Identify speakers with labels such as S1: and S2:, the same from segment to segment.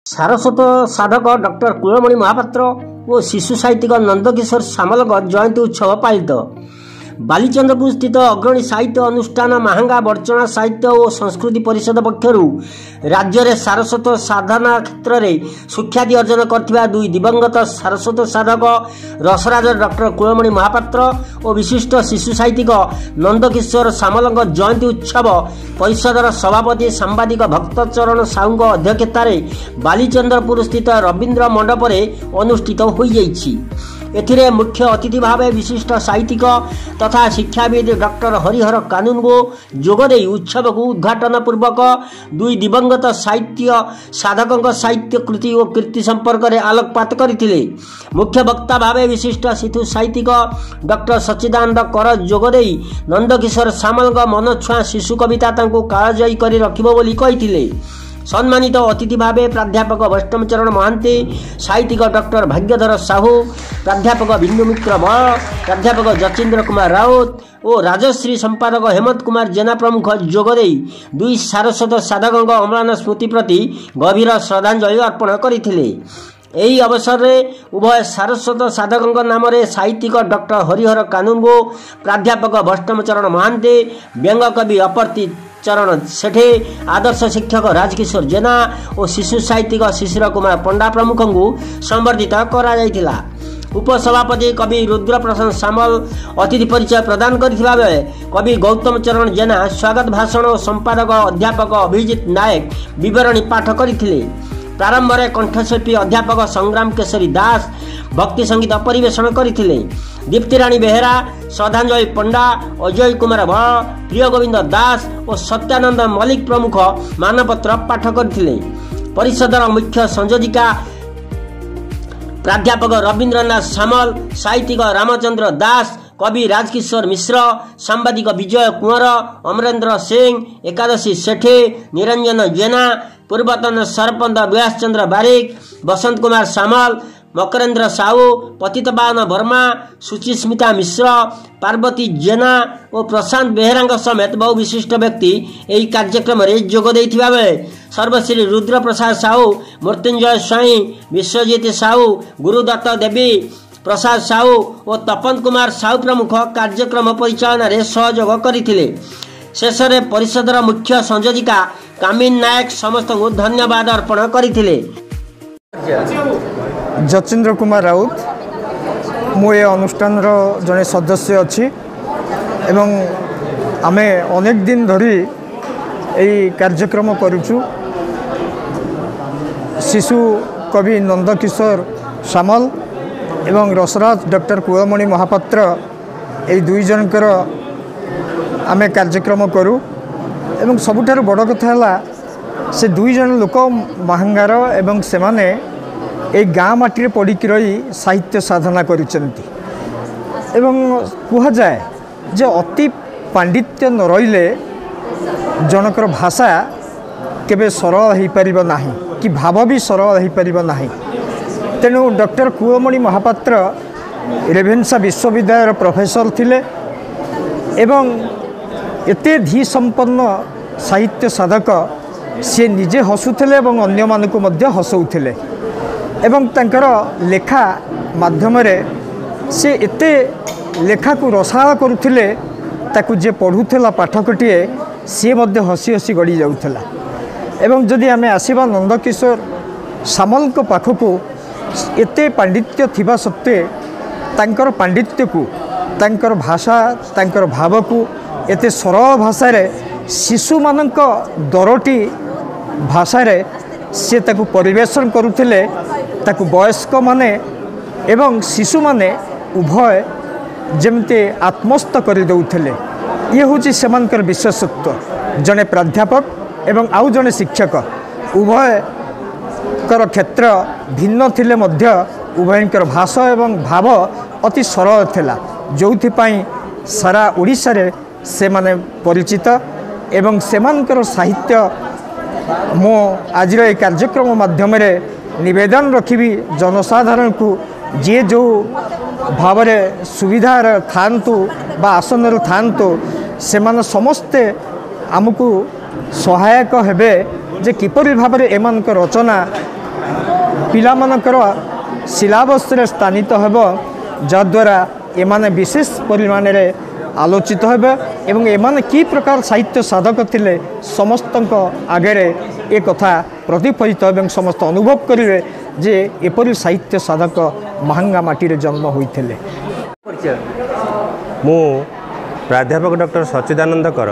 S1: सारस्वत साधक डॉक्टर कुलमणि महापात्र और शिशु साहित्यिक नंदकिशोर सामलक जयंती उत्सव पालित। बालीचंद्रपुर स्थित अग्रणी साहित्य अनुष्ठान महांगा बर्चना साहित्य और संस्कृति परिषद पक्षरु राज्य में सारस्वत साधना क्षेत्र में सुख्याति अर्जन करथिबा दुई दिवंगत सारस्वत साधक रसराज डॉक्टर कुलमणि महापात्र और विशिष्ट शिशु साहित्यिक नंदकिशोर सामलक जयंती उत्सव परिषदर सभापति सांबादिक भक्तचरण साहू अध्यक्षतार बालीचंद्रपुर स्थित रवींद्र मंडप अनुष्ठित हो जाइछि। एथिरे मुख्य अतिथि भाव विशिष्ट साहित्यिक तथा शिक्षाविद डॉक्टर हरिहर कानूनगो जोगदे उत्सव को उद्घाटन पूर्वक दुई दिवंगत साहित्य साधकों साहित्य कृति और कीर्ति संपर्क में आलोकपात करथिले। मुख्य वक्ता भाव विशिष्ट शिशु साहित्यिक डॉक्टर सच्चिदानंद कर जोगदे नंदकिशोर सामल मन छुआ शिशु कविता कालजयी कर रखिबो बोली कहिथिले। सम्मानित अतिथि भावे प्राध्यापक वैष्णवचरण महांती, साहित्यिक डॉक्टर भाग्यधर साहू, प्राध्यापक बिंदु मित्र बल, प्राध्यापक जचेन्द्र कुमार राउत और राजश्री संपादक हेमंत कुमार जेना प्रमुख जोगदे दुई सारस्वत साधकों अम्लान स्मृति प्रति गभीर श्रद्धांजलि अर्पण करथिले। एही अवसर में उभय सारस्वत साधकों नाम साहित्यिक डॉक्टर हरिहर कानूनगो, प्राध्यापक वैष्णवचरण महांती, व्यंग कवि अपर्ति चरण सेठे, आदर्श शिक्षक राजकिशोर जेना और शिशु साहित्यिक शिशिर कुमार पंडा प्रमुख को संबर्धित करा जायतिला। उपसभापति कवि रुद्र प्रसाद सामल अतिथि परिचय प्रदान करथिबा बेले कवि गौतम चरण जेना स्वागत भाषण और संपादक अध्यापक अभिजित नायक विवरणी पाठ करथिले। प्रारंभ में कंठशिल्पी अध्यापक संग्राम केशरी दास भक्ति संगीत परिवेषण करथिले। दीप्तिराणी बेहेरा, श्रद्धांजलि पंडा, अजय कुमार भल, प्रिय गोविंद दास और सत्यानंद मल्लिक प्रमुख मानपत्र पाठ करथिले। परिषदर मुख्य संयोजिका प्राध्यापक रवींद्रनाथ सामल, साहित्यिक रामचंद्र दास, कवि राजकिशोर मिश्र, सांबादिक विजय कुंवर, अमरेंद्र सिंह, एकादशी सेठे, निरंजन जेना, पूर्वतन सरपंच व्यास चंद्र बारिक, बसंत कुमार सामल, मकरेंद्र साहू, पतितपावन वर्मा, सुचिस्मिता मिश्र, पार्वती जेना और प्रशांत बेहेरा समेत बहु विशिष्ट व्यक्ति यही कार्यक्रम में जोग देथिबा बेले सर्वश्री रुद्र प्रसाद साहू, मृत्युंजय स्वाई, विश्वजीत साहू, गुरुदत्त देवी, प्रसाद साहू और तपन कुमार साहू प्रमुख कार्यक्रम परिचालन में सहयोग करथिले। शेष में परिषदर मुख्य संयोजिका कामिन नायक समस्त को धन्यवाद अर्पण करथिले।
S2: जचेन्द्र कुमार राउत मु ए अनुष्ठान जड़े सदस्य अच्छी एवं आमे अनेक दिन धरी यही कार्यक्रम करुचु। शिशु कवि नंदकिशोर सामल एवं रसराज डॉक्टर कुलमणि महापात्र यही दुई जनकर आमे कार्यक्रम करूँ एवं सबुठारु बड़ कथा है से दुई जन लोक महांगार एवं से माने ए गाँ माटी पड़िकी रही साहित्य साधना करुचंती एवं कह जाए जे अति पांडित्य न रहिले जनकर भाषा केबे सरल हो पारिबो नाही कि भाव भी सरल हो पारिबो नाही। तेणु डॉक्टर कुलमणि महापात्र रेभेन्सा विश्वविद्यालय प्रोफेसर थिले एवं एते धी संपन्न साहित्य साधक सी निजे हसुथिले एवं अन्य मानकु मध्य हसौथिले एवं तांकर लेखा माध्यम से एते लेखा को रसाल करुथिले ताकु जे पढ़ुथला पाठकटीए सी मध्य हसी हसी गड़ी जाउथला। एवं जदि आमे आसीबा नंदकिशोर सामल को पाखकु एते पांडित्य थिबा सत्वे तांकर पांडित्य को तांकर भाषा तांकर भाव को एते सरल भाषा रे शिशु मानक दरटी भाषा रे से ताकु परिवेशन करुथिले ताकु वयस्क माने एवं शिशु माने उभय जमते आत्मस्थ कर दउथिले। ये होची सेमानकर विशेषत्व। जने प्राध्यापक एवं आउ जने शिक्षक उभय कर क्षेत्र भिन्न थिले मध्य उभयंकर भाषा एवं भाव अति सरल थिला जोथि पई सारा ओडिसा रे से माने परिचित एवं सेमानकर साहित्य मो आज कार्यक्रम माध्यम निवेदन रखी जनसाधारण को जे जो भाव सुविधा थांतु बा आसन थांतु से माने समस्ते आमको सहायक हेबे जे किपरि भाव में एमान रचना पिलामानकर सिलेबस स्थानित हेब जद्वारा एमाने विशेष परिमाण में आलोचित हेबे एवं एमाने की प्रकार साहित्य साधक थिले समस्त आगे ए कथा प्रतिफलित एवं समस्त अनुभव करेंगे जे एपरी साहित्य साधक महांगा माटी जन्म होते।
S3: मु प्राध्यापक डॉक्टर सच्चिदानंद कर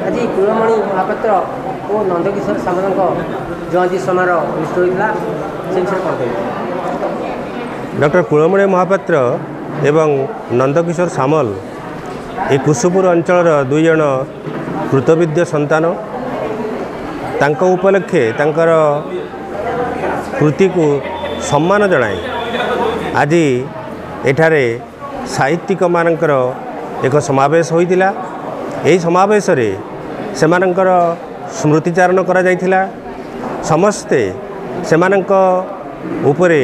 S1: आज कुलमणि महापात्र और नंदकिशोर सामल जयंती समारोह अनुष्ठित होता
S3: डॉक्टर कुलमणि महापात्र एवं नंदकिशोर सामल ए कुसुपुर अंचल दुई जन कृतविद्य संतान तांको उपलक्षे तांकर कृति को सम्मान जनाए आज एठारे साहित्यिक मानकर एक समावेश होइतिला। एही समावेश रे सेमानकर स्मृतिचारण करा जाइथिला। समस्ते सेमानक उपरे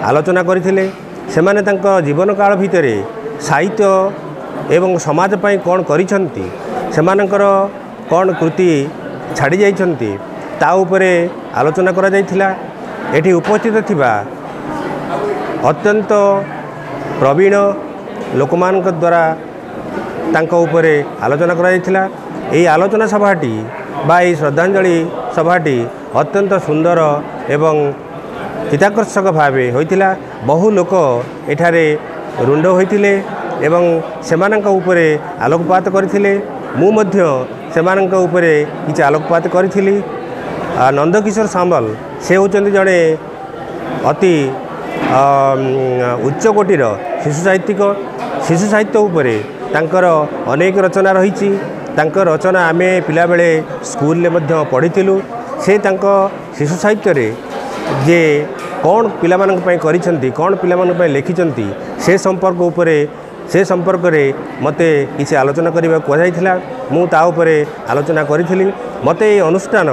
S3: आलोचना करथिले। सेमाने तांको जीवन काल भितरे साहित्य एवं समाज पई कोन करिसंती सेमानकर कोन कृति छाड़ी जाइछंती ता उपरे आलोचना करा जाइथिला। एठी उपस्थित थिबा अत्यंत प्रवीण लोकमानक द्वारा तांको उपरे आलोचना करा जाइथिला। एही आलोचना सभाटी बा एही श्रद्धांजलि सभाटी अत्यंत सुंदर एवं चित्ताकर्षक भावे होइथिला। बहु लोक एठारे रुंड होइथिले एवं सेमानक उपरे आलोकपात करथिले। मु मध्य सेमानक उपरे किछि आलोकपात करथिली। नंदकिशोर सामल से होचंती जड़े अति उच्च कोटीर शिशु साहित्यिक। शिशु साहित्य उपरे तांकर अनेक रचना रही। तांकर रचना आमे पिला बेले स्कूल ले मध्य पढ़िथिलु। से तांको शिशु साहित्य रे जे कौन पिलामानक पय करिसंती कौन पिलामानक पय लेखिसंती से संपर्क उपरे से संपर्क रे मते किसी आलोचना करबा को जाइथिला। मु ता उपरे आलोचना करिथिली। मते ए अनुष्ठान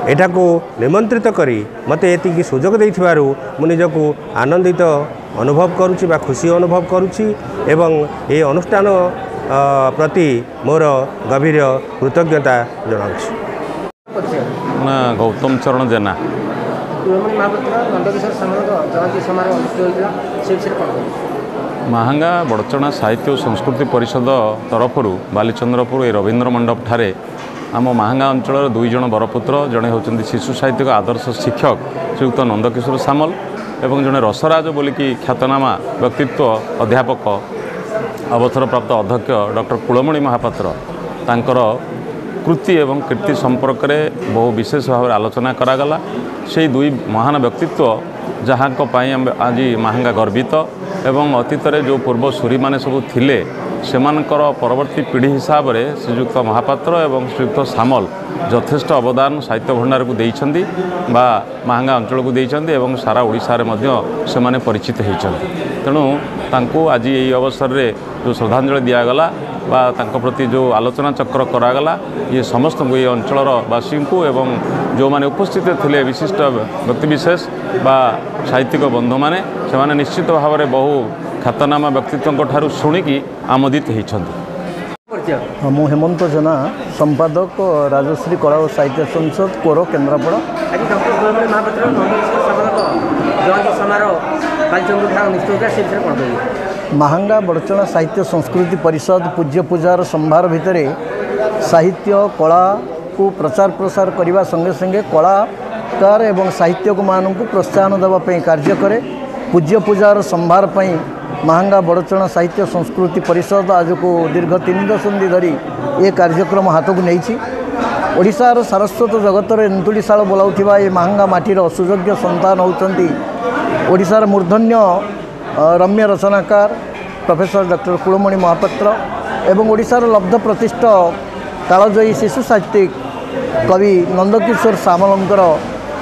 S3: एटा को निमंत्रित करी मते एति सुजोग देइथिबारु मु निजको आनंदित अनुभव करूची बा खुशी अनुभव करूची एवं ए अनुष्ठान प्रति मोर गभीर कृतज्ञता जनाउछी।
S4: ना गौतम चरण जेना महांगा बड़चना साहित्य और संस्कृति परिषद तरफ बालीचंद्रपुर ए रवींद्र मंडप ठारे आम महांगा अंचल दुई जन बरपुत्र जड़े होती शिशु साहित्य आदर्श शिक्षक श्रीयुक्त नंदकिशोर सामल एवं जड़े रसराज बोलिकी ख्यातनामा व्यक्तित्व अध्यापक अवसरप्राप्त अध्यक्ष डॉक्टर कुलमणि महापात्र तांकर कृति एवं कीर्ति संपर्क में बहु विशेष भाव आलोचना करागला। से दुई महान व्यक्तित्व जहाँ आज महांगा गर्वित एवं अतीत जो पूर्व सूरी माने सब थिले सेमानकर परवर्ती पीढ़ी हिसाब से श्रीयुक्त महापात्र एवं श्रीयुक्त सामल यथेष्ट अवदान साहित्य भंडार को देइछंदी बा महांगा अंचल को देइछंदी एवं सारा ओडिशा रे मध्य सेमाने परिचित होइछंदी। तेणु तांको आज यही अवसर रे जो श्रद्धांजलि दियागला बा तांको प्रति जो आलोचना चक्र करागला ये समस्त ये अंचलर वासी को एवं जो माने उपस्थित थिले विशिष्ट व्यक्तिविशेष बा साहित्यिक बंधु माने सेमाने निश्चित भाव में बहु ख्यातनामा व्यक्तित्व ठारू शुणिकी आमोदित होइछंदी।
S5: मु हेमंत जेना संपादक राजश्री कला और साहित्य संसद कोर केन्द्रापड़ा। महांगा बड़चना साहित्य संस्कृति परिषद पूज्य पूजार संभार भितर साहित्य कला को प्रचार प्रसार करने संगे संगे कलाकार एवं साहित्यक मान को प्रोत्साहन देवाई कार्य करे। पूज्य पूजार संभार पई महांगा बड़चना साहित्य संस्कृति परिषद आज को दीर्घ 3 दशंधि धरी ये कार्यक्रम हाथ को नहीं ओडिशार सारस्वत जगतर एंतुड़ीशाल बोलाउथिबा ये महांगा माटीर सुयोग्य संतान होउचंती ओडिशार मूर्धन्य रम्य रचनाकार प्रोफेसर डॉक्टर कुलमणि महापात्र एवं ओडिशार लब्ध प्रतिष्ठ कालजयी शिशु साहित्यिक कवि नंदकिशोर सामलंकर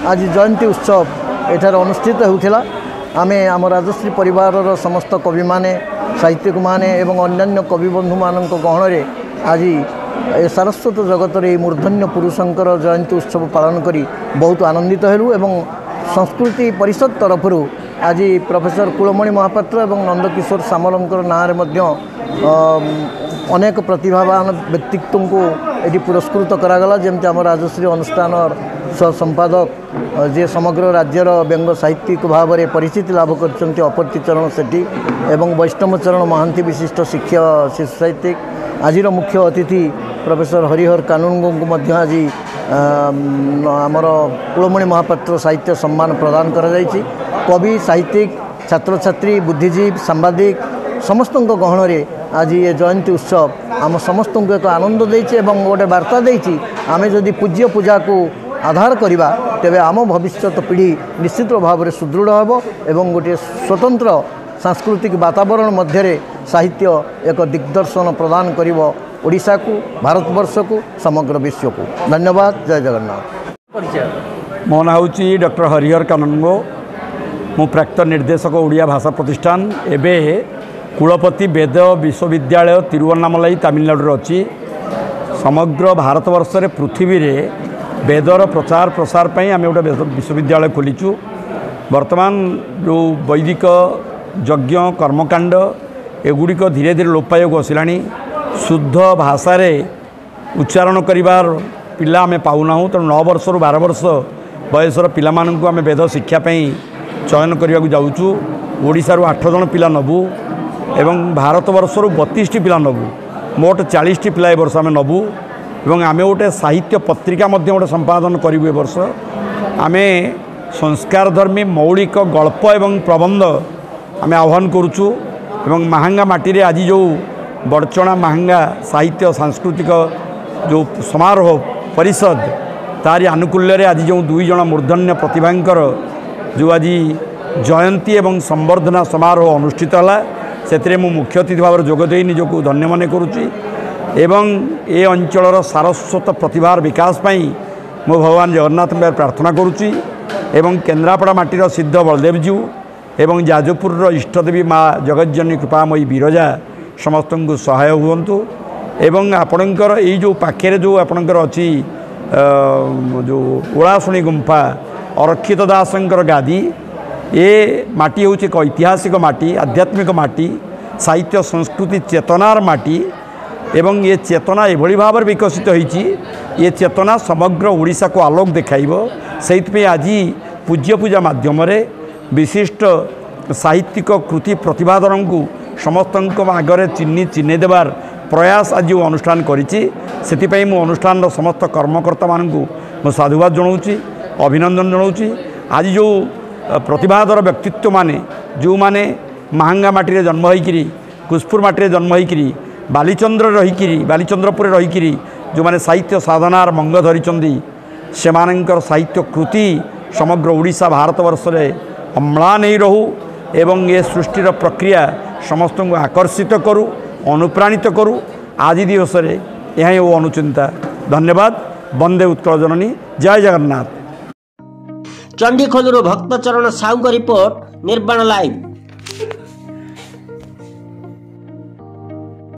S5: आज जयंती उत्सव एठार अनुष्ठित होउथिला। आमे आम राजश्री परिवार समस्त कवि माने साहित्यिक माने एवं अन्यान्य कवि बंधु मानक गहण आज ए सारस्वत जगतर ये मूर्धन्य पुरुषंकर जयंती उत्सव पालन करी बहुत आनंदित हेलु एवं संस्कृति परिषद तरफ आज प्रोफेसर कुलमणि महापात्र एवं नंदकिशोर सामलंकर नाँ अनेक प्रतिभावान व्यक्तित्व को ये पुरस्कृत करागला। जमती आम राजश्री अनुष्ठान सहसंपादक जे समग्र राज्यर व्यंग साहित्यिक भाव में परिचिति लाभ कर अपरती चरण सेठी एवं वैष्णव चरण महांती विशिष्ट शिक्षक शिशु साहित्यिक आज मुख्य अतिथि प्रोफेसर हरिहर कानूनगो आज आमर कुलमणि महापात्र साहित्य सम्मान प्रदान कर कवि साहित्यिक छात्र छात्री बुद्धिजीवी सांबादिक समस्त गहन में आज ये जयंती उत्सव आम समस्त को एक आनंद देछि एवं गोटे वार्ता देछि आमे जदि पूज्य पूजा को आधार करवा तेबे आम भविष्य पीढ़ी निश्चित भाव में सुदृढ़ हेबो एवं गोटे स्वतंत्र सांस्कृतिक वातावरण मध्य साहित्य एक दिग्दर्शन प्रदान करिवो ओडिशा को भारतवर्ष को समग्र विश्व को। धन्यवाद। जय जगन्नाथ।
S6: मो ना हूँ डॉक्टर हरिहर कानूनगो मु प्राक्तन निर्देशक ओडिया भाषा प्रतिष्ठान एबे कुलपति वेद विश्वविद्यालय तिरुवन्नामलाई तमिलनाडु अच्छी समग्र भारतवर्ष रे पृथ्वी रे वेदर प्रचार प्रसार पर आम गोटे विश्वविद्यालय खोलीचु। वर्तमान जो वैदिक यज्ञ कर्मकांड एगुड़िक धीरे धीरे लोप पाइक आसलानी शुद्ध भाषा रे उच्चारण करिवार पिला आमे पाउना तेणु 9 वर्ष रु 12 वर्ष बयसर पिलामानंकु आमे वेद शिक्षापी चयन करने को जाऊँ। ओडिशा रु 8 जन पिला नबू एवं भारतवर्ष रु 32 पिला नबू मोट 40 पिला ए वर्ष आमे नबू एवं आमे गोटे साहित्य पत्रिका मध्य गोटे संपादन करूँ। ए वर्ष आमे संस्कारधर्मी मौलिक गल्प एवं प्रबंध आमे आह्वान करुचु एवं महांगा माटी आज जो बड़चणा महांगा साहित्य सांस्कृतिक जो समारोह परिषद तारी आनुकूल्य आज जो 2 जन मूर्धन्य प्रतिभांकर जो आज जयंती एवं संवर्धना समारोह अनुष्ठित है से मुख्य अतिथि भाव में जोगदे निजक धन्य मन करुच्ची एवं ए अंचलर सारस्वत प्रतिभार विकास पाई मो भगवान जगन्नाथ प्रार्थना करुच्ची एवं केन्द्रापड़ा माटीर सिद्ध बलदेवजू एवं जाजपुर इष्टदेवी माँ जगज्जननी कृपामयी विरजा समस्त को सहाय हुंतु एवं आपणकर ये जो पाखे जो आपणकर अच्छी जो ओलाशुणी गुंफा अरक्षित दासंकर गादी ये माटी हूँ एक ऐतिहासिक माटी आध्यात्मिक माटी साहित्य संस्कृति चेतनार माटी एवं ये चेतना एभली भाव विकसित होती ये चेतना समग्र ओडिशा को आलोक देखाइबो सेइतपे आज पूज्य पूजा माध्यम विशिष्ट साहित्यिक कृति प्रतिभाधर को समस्त आगे चिन्ह देवार प्रयास आज जो अनुष्ठान करिछि सेतिपई मु अनुष्ठान समस्त कर्मकर्ता मानकु मु साधुवाद जनाऊँगी अभिनंदन जनाऊँगी। आज जो प्रतिभाधर व्यक्तित्व माने जो माने महांगा माटी जन्म होइकिरी कुसपुर माटी जन्म होइकिरी बालीचंद्र रहीकिरी बालीचंद्रपुर रहीकिरी जो माने साहित्य साधनार मंग धरिचंदी सेमानंकर साहित्य कृति समग्र ओडिशा भारतवर्ष रे अम्लान नहीं रहू एवं ये सृष्टिर प्रक्रिया समस्त को आकर्षित करूँ अनुप्राणित करूँ आज दिवस रे यह वो अनुचिंता। धन्यवाद। वंदे उत्कल जननी। जय जगन्नाथ।
S1: चंडीखोलू भक्तचरण साहू रिपोर्ट निर्वाण लाइव।